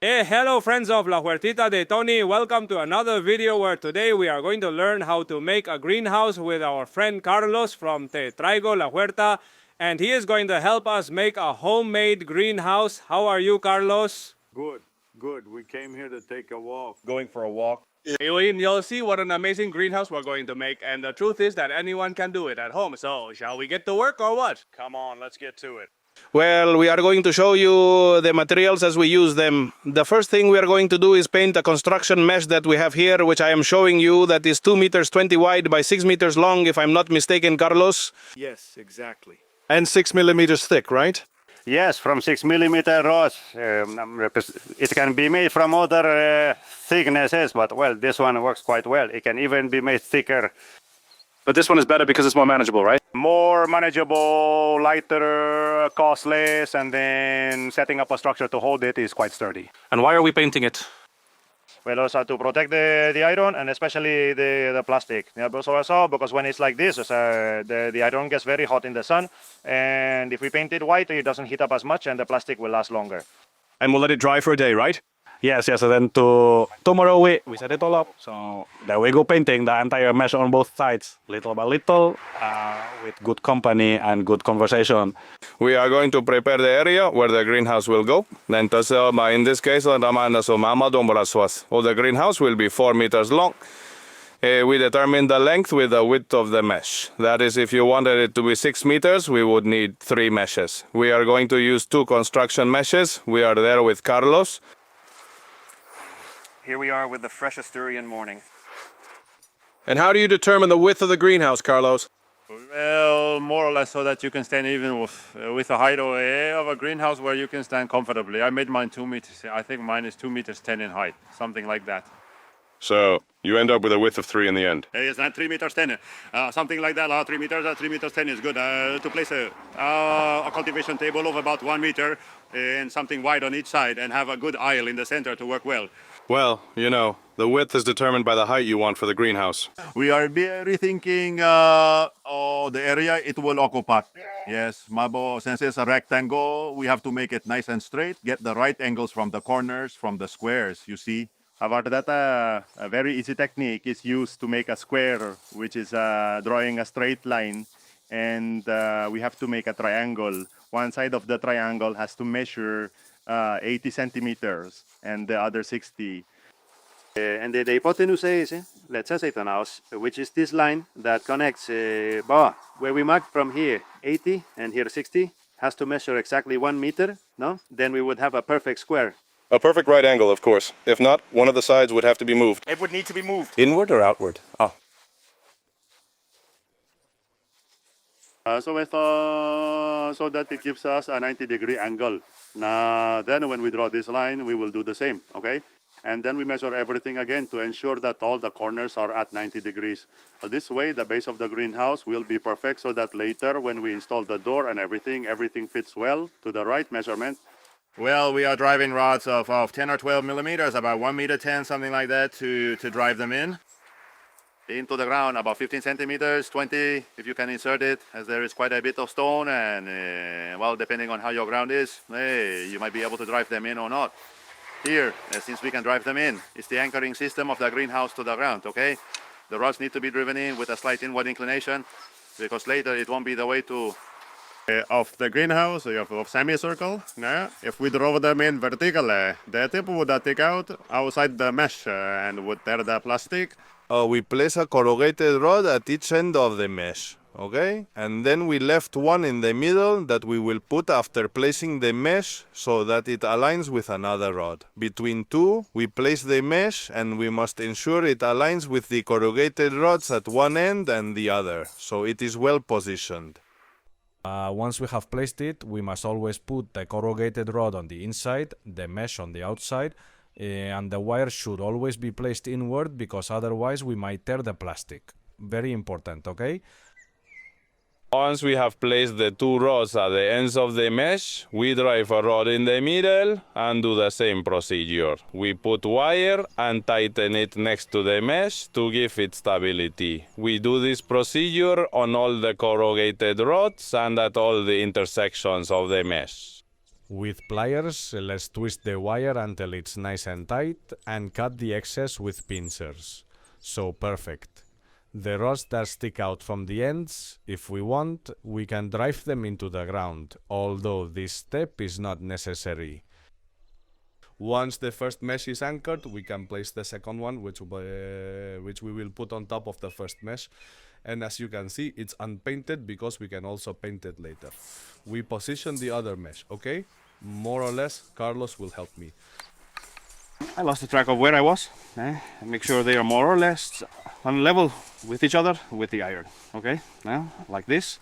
Hey, hello friends of La Huertita de Tony. Welcome to another video where today we are going to learn how to make a greenhouse with our friend Carlos from Te Traigo La Huerta. And he is going to help us make a homemade greenhouse. How are you, Carlos? Good, good. We came here to take a walk. Going for a walk. You'll see what an amazing greenhouse we're going to make. And the truth is that anyone can do it at home. So shall we get to work or what? Come on, let's get to it. Well, we are going to show you the materials as we use them. The first thing we are going to do is paint a construction mesh that we have here, which I am showing you, that is 2 meters 20 wide by 6 meters long, if I'm not mistaken, Carlos. Yes, exactly. And 6 millimeters thick, right? Yes, from 6 millimeter rods. It can be made from other thicknesses, but well, this one works quite well. It can even be made thicker. But this one is better because it's more manageable, right? More manageable, lighter, costless, and then setting up a structure to hold it is quite sturdy. And why are we painting it? Well, also to protect the iron and especially the plastic. Yeah, but also because when it's like this, the iron gets very hot in the sun, and if we paint it white, it doesn't heat up as much, and the plastic will last longer. And we'll let it dry for a day, right? Yes, and then tomorrow we set it all up. So then we go painting the entire mesh on both sides, little by little, with good company and good conversation. We are going to prepare the area where the greenhouse will go. Then in this case, the greenhouse will be 4 meters long. We determine the length with the width of the mesh. That is, if you wanted it to be 6 meters, we would need 3 meshes. We are going to use 2 construction meshes. We are there with Carlos. Here we are with the fresh Asturian morning. And how do you determine the width of the greenhouse, Carlos? Well, more or less so that you can stand even with a height of a greenhouse where you can stand comfortably. I made mine 2 meters. I think mine is 2 meters 10 in height, something like that. So you end up with a width of 3 in the end. It's not 3 meters 10, something like that. 3 meters 10 is good. To place a cultivation table of about 1 meter and something wide on each side and have a good aisle in the center to work well. Well, you know, the width is determined by the height you want for the greenhouse. We are rethinking the area it will occupy. Yes, Mabo, since it's a rectangle, we have to make it nice and straight, get the right angles from the corners, from the squares, you see. However, that a very easy technique is used to make a square, which is drawing a straight line, and we have to make a triangle. One side of the triangle has to measure 80 centimeters, and the other 60. And the hypotenuse is, let's say it which is this line that connects where we marked from here 80 and here 60, has to measure exactly 1 meter, no? Then we would have a perfect square. A perfect right angle, of course. If not, one of the sides would have to be moved. It would need to be moved. Inward or outward? Oh. So that it gives us a 90-degree angle. Now, then when we draw this line, we will do the same, okay? And then we measure everything again to ensure that all the corners are at 90 degrees. So this way, the base of the greenhouse will be perfect so that later when we install the door and everything fits well to the right measurement. Well, we are driving rods of 10 or 12 millimeters, about 1 meter 10, something like that, to drive them into the ground, about 15 centimeters, 20 if you can insert it, as there is quite a bit of stone, and well, depending on how your ground is, you might be able to drive them in or not. Here, since we can drive them in, it's the anchoring system of the greenhouse to the ground, okay? The rods need to be driven in with a slight inward inclination, because later it won't be the way to... of the greenhouse, of semicircle, if we drove them in vertically, the tip would take out outside the mesh and would tear the plastic. We place a corrugated rod at each end of the mesh, okay? And then we left one in the middle that we will put after placing the mesh so that it aligns with another rod. Between two, we place the mesh and we must ensure it aligns with the corrugated rods at one end and the other, so it is well positioned. Once we have placed it, we must always put the corrugated rod on the inside, the mesh on the outside, and the wire should always be placed inward because otherwise we might tear the plastic. Very important, okay? Once we have placed the 2 rods at the ends of the mesh, we drive a rod in the middle and do the same procedure. We put wire and tighten it next to the mesh to give it stability. We do this procedure on all the corrugated rods and at all the intersections of the mesh. With pliers, let's twist the wire until it's nice and tight and cut the excess with pincers. So perfect. The rods that stick out from the ends, if we want, we can drive them into the ground, although this step is not necessary. Once the first mesh is anchored, we can place the second one, which we will put on top of the first mesh. And as you can see, it's unpainted because we can also paint it later. We position the other mesh, okay? More or less, Carlos will help me. I lost the track of where I was. Make sure they are more or less on level with each other with the iron. Okay, now like this.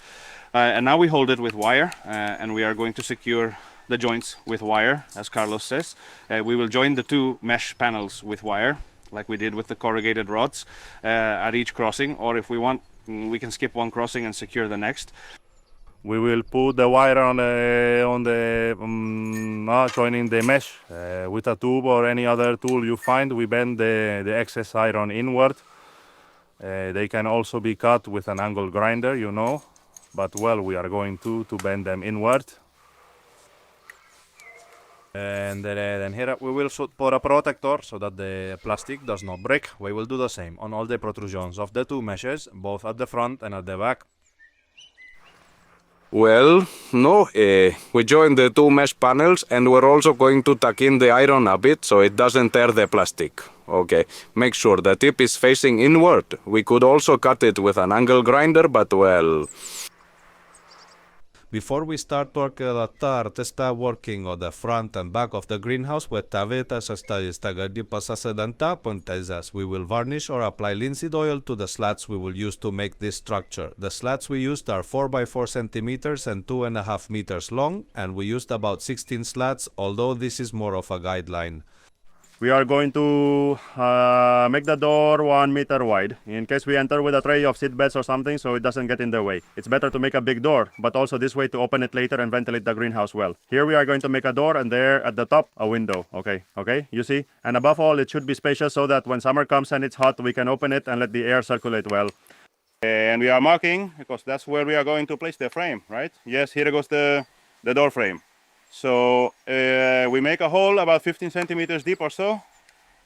And now we hold it with wire and we are going to secure the joints with wire, as Carlos says. We will join the two mesh panels with wire, like we did with the corrugated rods at each crossing, or if we want, we can skip one crossing and secure the next. We will put the wire on joining the mesh with a tube or any other tool you find. We bend the excess iron inward. They can also be cut with an angle grinder, you know, but well, we are going to bend them inward. And then here we will put a protector so that the plastic does not break. We will do the same on all the protrusions of the two meshes, both at the front and at the back. Well, no, we joined the two mesh panels and we're also going to tuck in the iron a bit so it doesn't tear the plastic. Okay, make sure the tip is facing inward. We could also cut it with an angle grinder, but well... Before we start working on the front and back of the greenhouse, we will varnish or apply linseed oil to the slats we will use to make this structure. The slats we used are 4 by 4 centimeters and 2.5 meters long, and we used about 16 slats, although this is more of a guideline. We are going to make the door 1 meter wide in case we enter with a tray of seed beds or something, so it doesn't get in the way. It's better to make a big door, but also this way to open it later and ventilate the greenhouse well. Here we are going to make a door, and there at the top a window. Okay, you see? And above all, it should be spacious so that when summer comes and it's hot, we can open it and let the air circulate well. And we are marking because that's where we are going to place the frame, right? Yes, here goes the door frame. So we make a hole about 15 centimeters deep or so,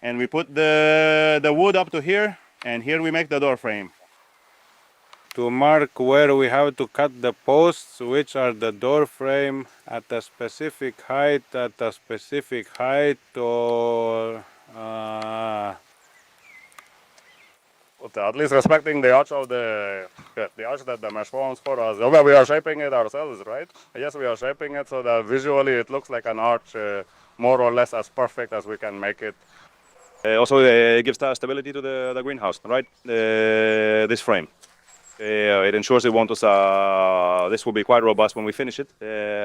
and we put the wood up to here, and here we make the door frame. To mark where we have to cut the posts, which are the door frame at a specific height, or... At least respecting the arch of the arch that the mesh forms for us. Well, we are shaping it ourselves, right? Yes, we are shaping it so that visually it looks like an arch, more or less as perfect as we can make it. Also, it gives stability to the greenhouse, right? This frame. It ensures it won't. This will be quite robust when we finish it.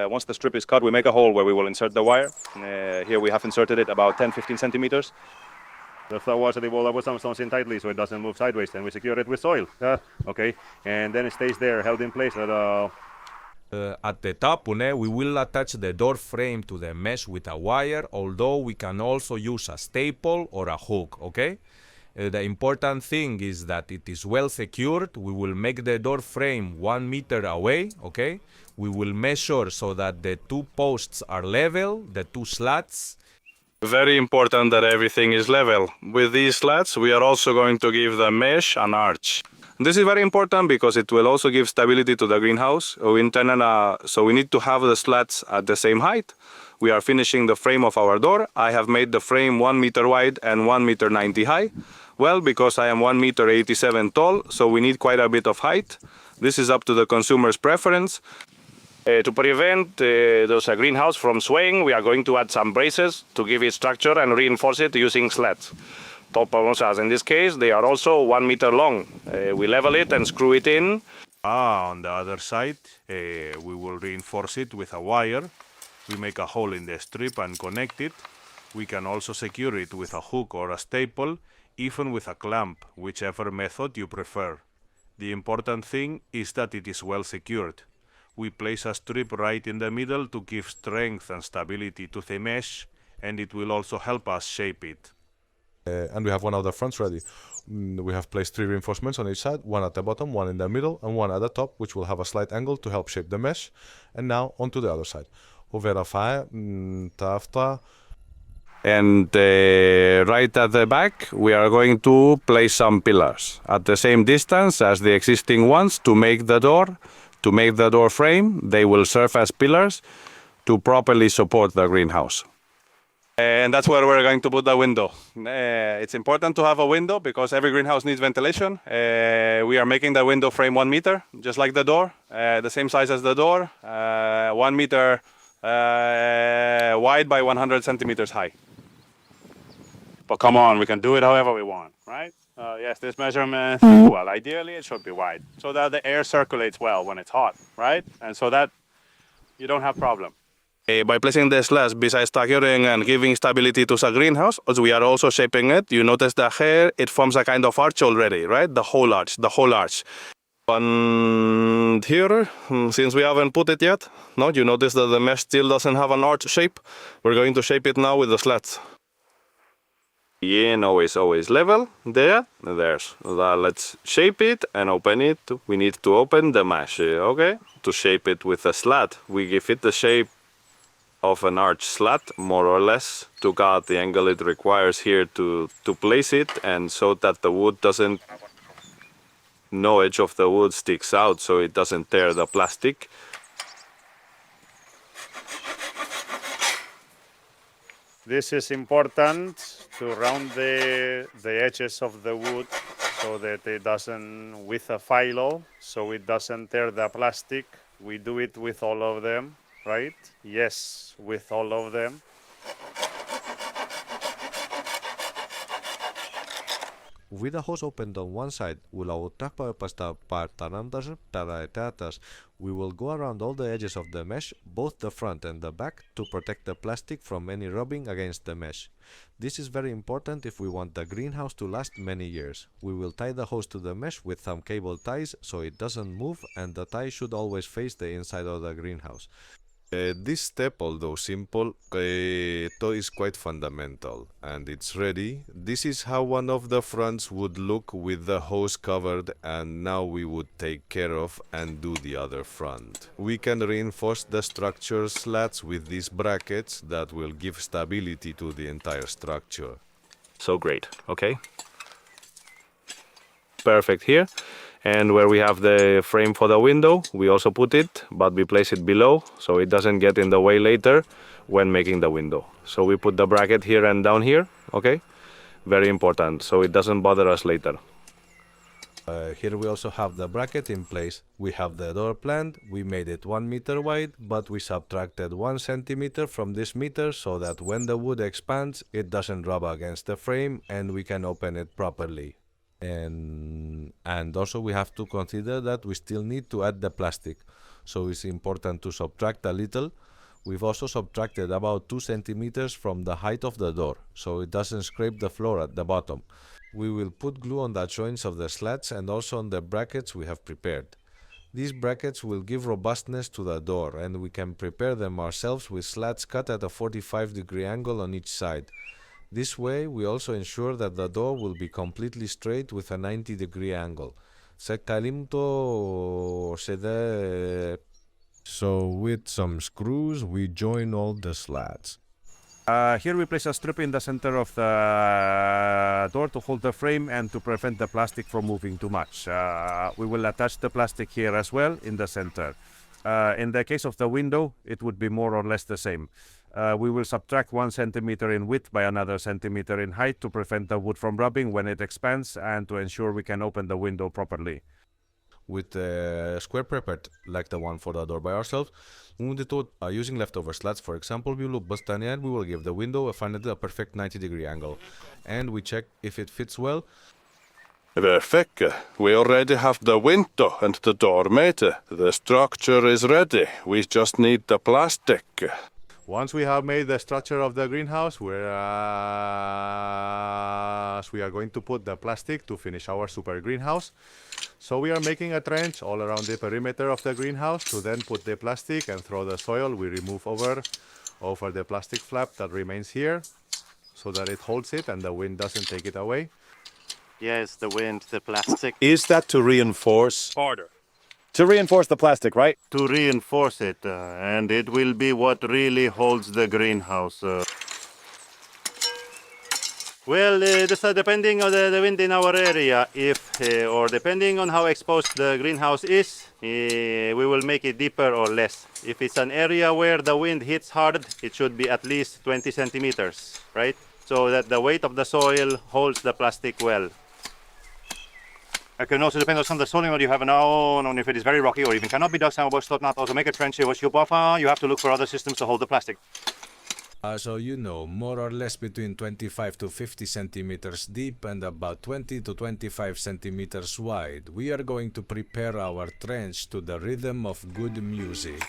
Once the strip is cut, we make a hole where we will insert the wire. Here we have inserted it about 10-15 centimeters. The flowers will put some stones in tightly so it doesn't move sideways, and we secure it with soil. Okay, and then it stays there, held in place. At the top, we will attach the door frame to the mesh with a wire, although we can also use a staple or a hook, okay? The important thing is that it is well secured. We will make the door frame 1 meter away, okay? We will measure so that the two posts are level, the two slats. Very important that everything is level. With these slats, we are also going to give the mesh an arch. This is very important because it will also give stability to the greenhouse. So we need to have the slats at the same height. We are finishing the frame of our door. I have made the frame 1 meter wide and 1 meter 90 high. Well, because I am 1 meter 87 tall, so we need quite a bit of height. This is up to the consumer's preference. To prevent those greenhouse from swaying, we are going to add some braces to give it structure and reinforce it using slats. As in this case, they are also 1 meter long. We level it and screw it in. On the other side, we will reinforce it with a wire. We make a hole in the strip and connect it. We can also secure it with a hook or a staple, even with a clamp, whichever method you prefer. The important thing is that it is well secured. We place a strip right in the middle to give strength and stability to the mesh, and it will also help us shape it. And we have one of the fronts ready. We have placed 3 reinforcements on each side, one at the bottom, one in the middle, and one at the top, which will have a slight angle to help shape the mesh. And now onto the other side. verify after. And right at the back, we are going to place some pillars at the same distance as the existing ones to make the door frame. They will serve as pillars to properly support the greenhouse. And that's where we're going to put the window. It's important to have a window because every greenhouse needs ventilation. We are making the window frame 1 meter, just like the door, the same size as the door, 1 meter wide by 100 centimeters high. But come on, we can do it however we want, right? Yes, this measurement, well, ideally it should be wide so that the air circulates well when it's hot, right? And so that you don't have problem. By placing the slats besides securing and giving stability to the greenhouse, as we are also shaping it, you notice that here it forms a kind of arch already, right? The whole arch. And here, since we haven't put it yet, no, you notice that the mesh still doesn't have an arch shape. We're going to shape it now with the slats. Yeah, always level, there's. Let's shape it and open it. We need to open the mesh, okay? To shape it with a slat, we give it the shape of an arch slat, more or less, to cut the angle it requires here to place it, and so that the wood doesn't, no edge of the wood sticks out, so it doesn't tear the plastic. This is important to round the edges of the wood so that it doesn't, with a filo, so it doesn't tear the plastic. We do it with all of them, right? Yes, with all of them. With the hose opened on one side, we will go around all the edges of the mesh, both the front and the back, to protect the plastic from any rubbing against the mesh. This is very important if we want the greenhouse to last many years. We will tie the hose to the mesh with some cable ties so it doesn't move, and the tie should always face the inside of the greenhouse. This step, although simple, is quite fundamental, and it's ready. This is how one of the fronts would look with the hose covered, and now we would take care of and do the other front. We can reinforce the structure slats with these brackets that will give stability to the entire structure. So great, okay? Perfect here. And where we have the frame for the window, we also put it, but we place it below so it doesn't get in the way later when making the window. So we put the bracket here and down here, okay? Very important, so it doesn't bother us later. Here we also have the bracket in place. We have the door planned. We made it 1 meter wide, but we subtracted 1 centimeter from this meter so that when the wood expands, it doesn't rub against the frame and we can open it properly. And also we have to consider that we still need to add the plastic, so it's important to subtract a little. We've also subtracted about 2 centimeters from the height of the door, so it doesn't scrape the floor at the bottom. We will put glue on the joints of the slats and also on the brackets we have prepared. These brackets will give robustness to the door, and we can prepare them ourselves with slats cut at a 45-degree angle on each side. This way, we also ensure that the door will be completely straight with a 90-degree angle. So with some screws, we join all the slats. Here we place a strip in the center of the door to hold the frame and to prevent the plastic from moving too much. We will attach the plastic here as well in the center. In the case of the window, it would be more or less the same. We will subtract 1 centimeter in width by another centimeter in height to prevent the wood from rubbing when it expands and to ensure we can open the window properly. With a square prepared like the one for the door by ourselves, using leftover slats, for example, we will give the window a perfect 90-degree angle, and we check if it fits well. Perfect. We already have the window and the door made. The structure is ready. We just need the plastic. Once we have made the structure of the greenhouse, we are going to put the plastic to finish our super greenhouse. So we are making a trench all around the perimeter of the greenhouse to then put the plastic and throw the soil. We remove over the plastic flap that remains here so that it holds it and the wind doesn't take it away. Yes, the wind, the plastic. Is that to reinforce? Harder. To reinforce the plastic, right? To reinforce it, and it will be what really holds the greenhouse. Well, this depending on the wind in our area, if or depending on how exposed the greenhouse is, we will make it deeper or less. If it's an area where the wind hits hard, it should be at least 20 centimeters, right? So that the weight of the soil holds the plastic well. It can also depend on the soil that you have now, and if it is very rocky or even cannot be dug down, not also make a trench. You have to look for other systems to hold the plastic. So you know, more or less between 25 to 50 centimeters deep and about 20 to 25 centimeters wide. We are going to prepare our trench to the rhythm of good music.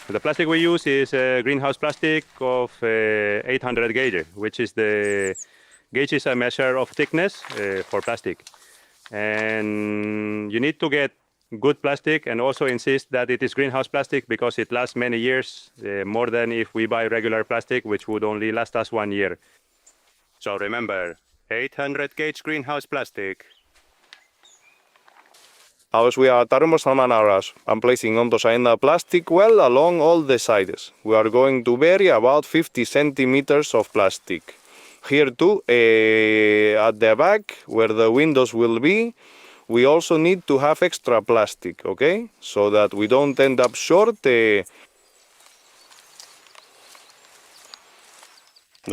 The plastic we use is greenhouse plastic of 800 gauge, which is the gauge is a measure of thickness for plastic. And you need to get good plastic and also insist that it is greenhouse plastic because it lasts many years, more than if we buy regular plastic, which would only last us 1 year. So remember, 800 gauge greenhouse plastic. As we are thermosalmanaras and placing on the plastic well along all the sides. We are going to bury about 50 centimeters of plastic. Here too, at the back where the windows will be, we also need to have extra plastic, okay? So that we don't end up short. The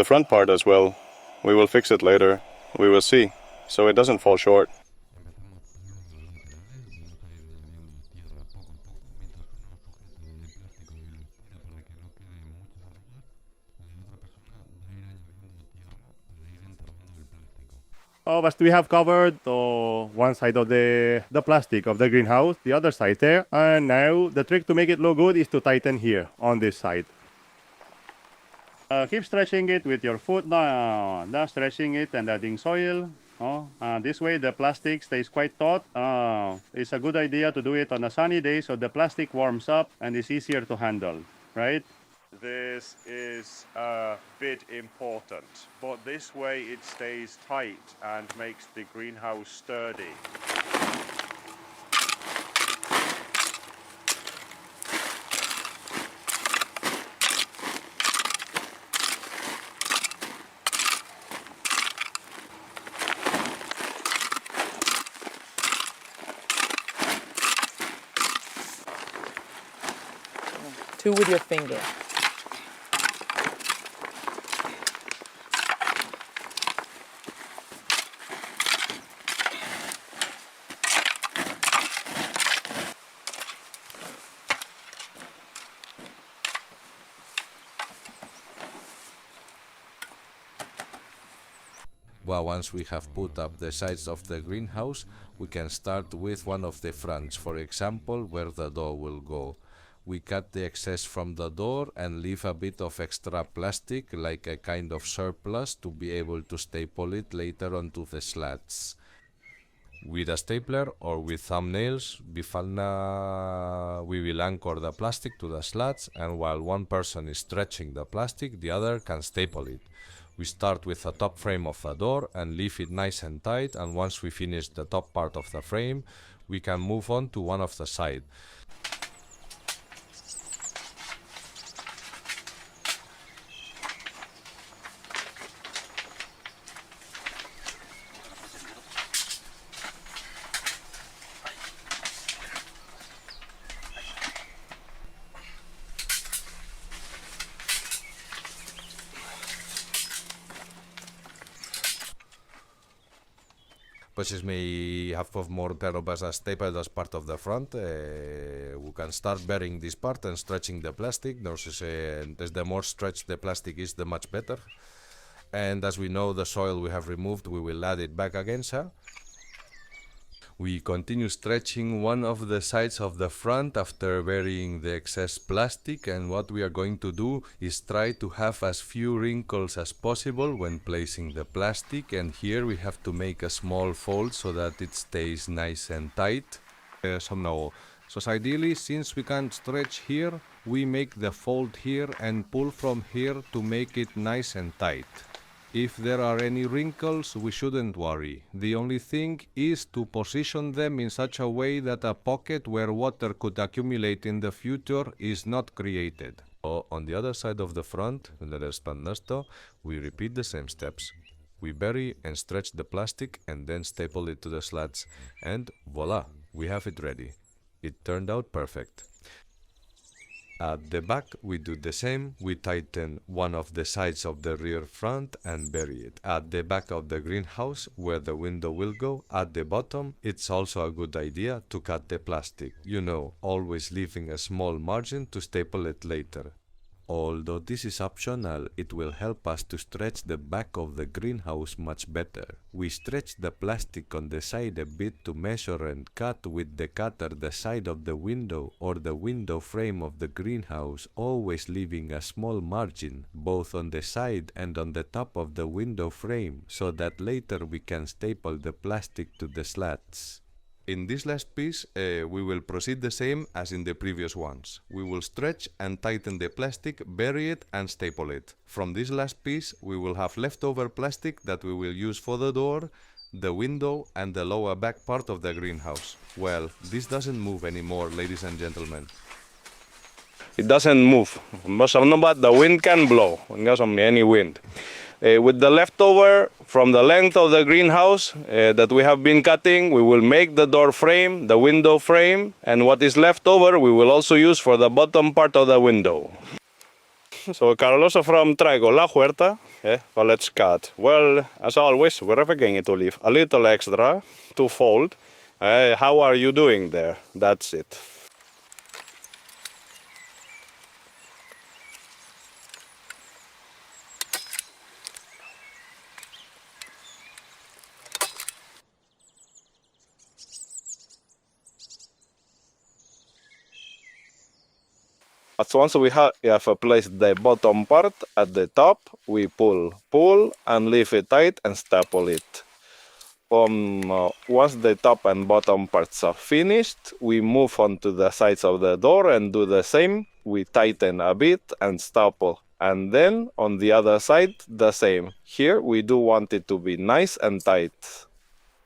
front part as well. We will fix it later. We will see. So it doesn't fall short. Oh, but we have covered one side of the plastic of the greenhouse, the other side there. And now the trick to make it look good is to tighten here on this side. Keep stretching it with your foot down, stretching it and adding soil. This way the plastic stays quite taut. It's a good idea to do it on a sunny day so the plastic warms up and is easier to handle, right? This is a bit important, but this way it stays tight and makes the greenhouse sturdy. Two with your finger. Well, once we have put up the sides of the greenhouse, we can start with one of the fronts, for example, where the door will go. We cut the excess from the door and leave a bit of extra plastic, like a kind of surplus, to be able to staple it later onto the slats. With a stapler or with thumbnails, we will anchor the plastic to the slats, and while one person is stretching the plastic, the other can staple it. We start with the top frame of the door and leave it nice and tight, and once we finish the top part of the frame, we can move on to one of the sides. spaces may have of more terrobas as stapled as part of the front. We can start burying this part and stretching the plastic. As the more stretched the plastic is, the much better. And as we know the soil we have removed, we will add it back again, sir. We continue stretching one of the sides of the front after burying the excess plastic, and what we are going to do is try to have as few wrinkles as possible when placing the plastic, and here we have to make a small fold so that it stays nice and tight. So ideally, since we can't stretch here, we make the fold here and pull from here to make it nice and tight. If there are any wrinkles, we shouldn't worry. The only thing is to position them in such a way that a pocket where water could accumulate in the future is not created. On the other side of the front, we repeat the same steps. We bury and stretch the plastic and then staple it to the slats, and voila, we have it ready. It turned out perfect. At the back, we do the same. We tighten one of the sides of the rear front and bury it. At the back of the greenhouse, where the window will go, at the bottom, it's also a good idea to cut the plastic. You know, always leaving a small margin to staple it later. Although this is optional, it will help us to stretch the back of the greenhouse much better. We stretch the plastic on the side a bit to measure and cut with the cutter the side of the window or the window frame of the greenhouse, always leaving a small margin both on the side and on the top of the window frame, so that later we can staple the plastic to the slats. In this last piece, we will proceed the same as in the previous ones. We will stretch and tighten the plastic, bury it and staple it. From this last piece, we will have leftover plastic that we will use for the door, the window and the lower back part of the greenhouse. Well, this doesn't move anymore, ladies and gentlemen. It doesn't move, but the wind can blow, any wind. With the leftover from the length of the greenhouse that we have been cutting, we will make the door frame, the window frame, and what is left over we will also use for the bottom part of the window. So Carlos from Traigo La Huerta, well, let's cut. Well, as always, we're going to leave a little extra to fold. How are you doing there? That's it. But once we have placed the bottom part at the top, we pull, and leave it tight and staple it. Once the top and bottom parts are finished, we move on to the sides of the door and do the same. We tighten a bit and staple. And then on the other side, the same. Here we do want it to be nice and tight.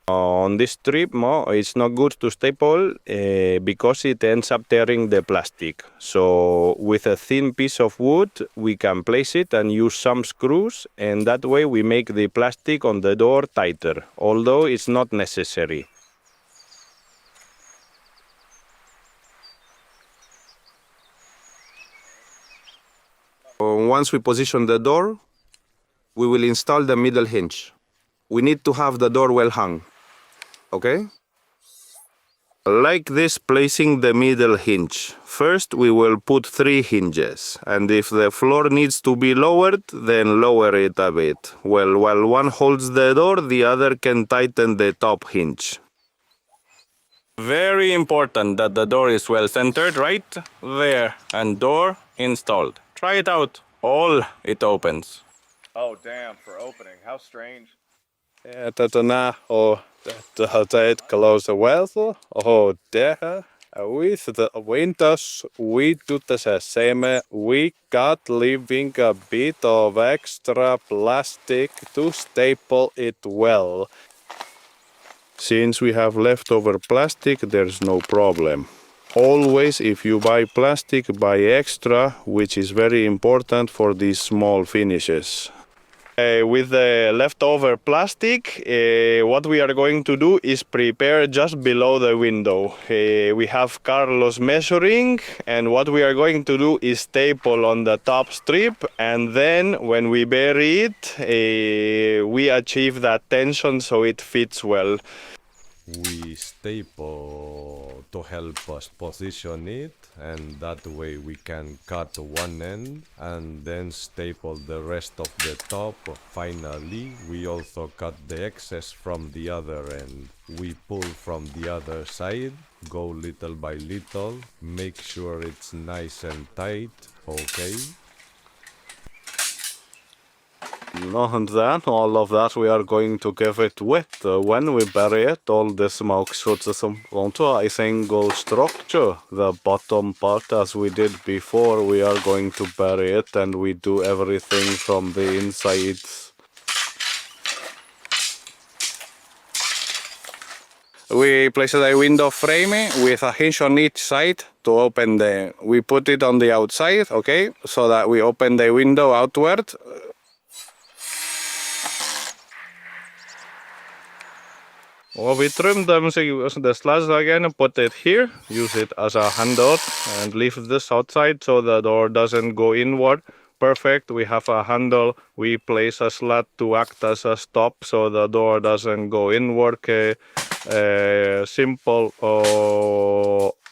On this strip, it's not good to staple because it ends up tearing the plastic. So with a thin piece of wood, we can place it and use some screws, and that way we make the plastic on the door tighter, although it's not necessary. Once we position the door, we will install the middle hinge. We need to have the door well hung. Okay? Like this, placing the middle hinge. First, we will put 3 hinges, and if the floor needs to be lowered, then lower it a bit. Well, while one holds the door, the other can tighten the top hinge. Very important that the door is well centered, right there, and door installed. Try it out. It opens. Oh, damn, for opening. How strange. Het close well. There. With the winters, we do the same. We got leaving a bit of extra plastic to staple it well. Since we have leftover plastic, there's no problem. Always, if you buy plastic, buy extra, which is very important for these small finishes. With the leftover plastic, what we are going to do is prepare just below the window. We have Carlos measuring, and what we are going to do is staple on the top strip, and then when we bury it, we achieve that tension so it fits well. We staple to help us position it, and that way we can cut one end and then staple the rest of the top. Finally, we also cut the excess from the other end. We pull from the other side, go little by little, make sure it's nice and tight, okay? And then all of that we are going to give it wet. When we bury it, all the smoke shoots onto a single structure. The bottom part, as we did before, we are going to bury it, and we do everything from the inside. We place a window frame with a hinge on each side to open we put it on the outside, okay, so that we open the window outward. Well, we trim them, so use the slats again and put it here. Use it as a handle and leave this outside so the door doesn't go inward. Perfect. We have a handle. We place a slat to act as a stop so the door doesn't go inward. Simple,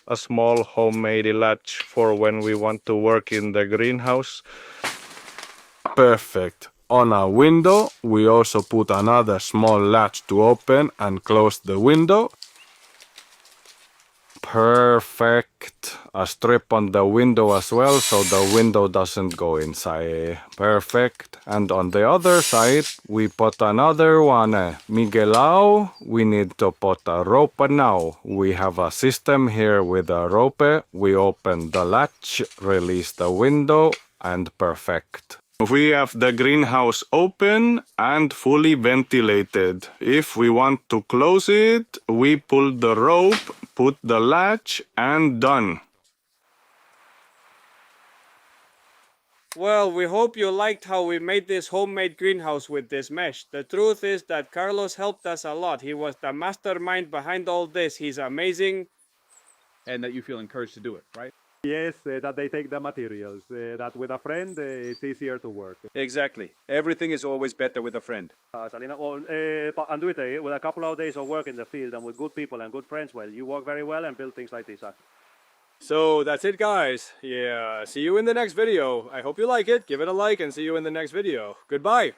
a small homemade latch for when we want to work in the greenhouse. Perfect. On a window, we also put another small latch to open and close the window. Perfect. A strip on the window as well, so the window doesn't go inside. Perfect. And on the other side, we put another one. Miguelao, we need to put a rope now. We have a system here with a rope. We open the latch, release the window, and perfect. We have the greenhouse open and fully ventilated. If we want to close it, we pull the rope, put the latch, and done. Well, we hope you liked how we made this homemade greenhouse with this mesh. The truth is that Carlos helped us a lot. He was the mastermind behind all this. He's amazing. And that you feel encouraged to do it, right? Yes, that they take the materials. That with a friend, it's easier to work. Exactly. Everything is always better with a friend. And do it with a couple of days of work in the field and with good people and good friends. Well, you work very well and build things like this. So that's it, guys. Yeah, see you in the next video. I hope you like it. Give it a like and see you in the next video. Goodbye.